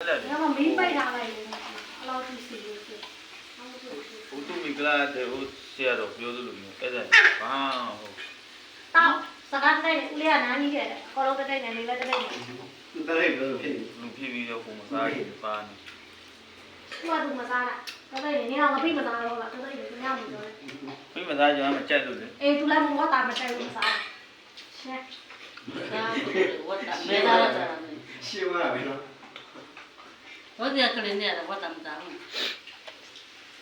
အဲ့ဒါမီးပိုက်ထားလိုက်တယ်အလောက်ကြီးစီလို့ဖြစ်ဦးသူမိကလာတဲ့ဦးဆရာတော်ပြောသလိုမျိုးအဲ့ဒါဘာဟုတ်တောက်စကားတဲ့ဦးလေးကနားကြီးခဲ့တယ်အခေါ်လုံးတဲ့နေလေးလည်းတဲ့နေသူတလိုက်လို့ဖြစ်လူဖြစ်ပြီးတော့ပုံမစားရင်ပါနေသူမစားတာတဲ့နေတော့မဖိမစားတော့လားတဲ့နေညမပြောတယ်ဖိမစားကြမ်းမကြက်လို့လေအေးသူလည်းမတော်တာမဆိုင်ဘူးမစားရှက်ဒါဝတ်တာမဲလာတာရှင်းသွားပြီနော်ဝတ်ရကလေးနဲ့ဝတ်တာမသားဘူး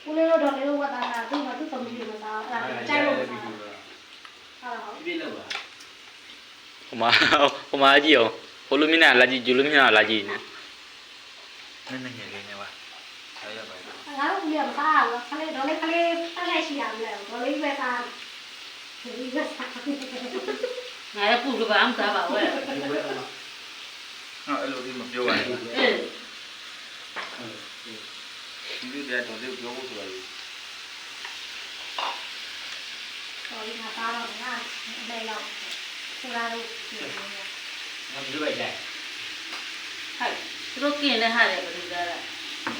ဦးလေးတို့တော့လေးဝတ်တာသူကသူ့သမီးတွေမစားအဲ့ဒါကြိုက်လို့မစားဟုတ်လားပြည့်လို့ပါဟိုမှာကြည့်အောင်ဟိုလိုမျက်နှာလာကြည့်ဂျူလိုမျက်နှာလာကြည့်နေနည်းနည်းလေးနေပါဆက်ရပါငါတို့ကမစားဘူးခလေးတော့လေခလေးတက်လိုက်ရှိရမယ်တော့လေးပဲစားဒီပဲစားငါရပုကဘာမှစားပါဝဲဟာအဲ့လိုဒီမပြောပါနဲ့အေးဒီလိုတဲ့တော့ပြောဖို့ဆိုရတယ်တော်ရင်းသားတော့ငါလည်းလောက်ဆိုတာလို့ပြောနေတယ်ငါပြောလိုက်တယ်ဟဲ့သူတို့กินတဲ့ဟာတွေဘယ်လိုလဲ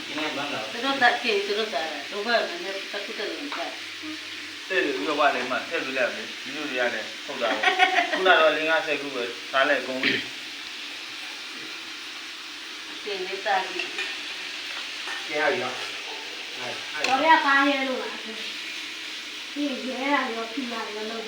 ကျင်းနေဘာလဲသူတို့တက်กินသူတို့တာတော့ဘာလဲနဲ့တက်ခုတက်လို့တက်တဲ့လူရောပါလေမှထည့်ပြလိုက်ပြီဒီလိုတွေရတယ်ဟုတ်တာခုနတော့50ခုပဲစားလိုက်ကုန်ပြီกินနေတာကြီးကျင်းရပြီနော်တော်ရပါရဲလို့လားဒီရဲရရောပြရတယ်လို့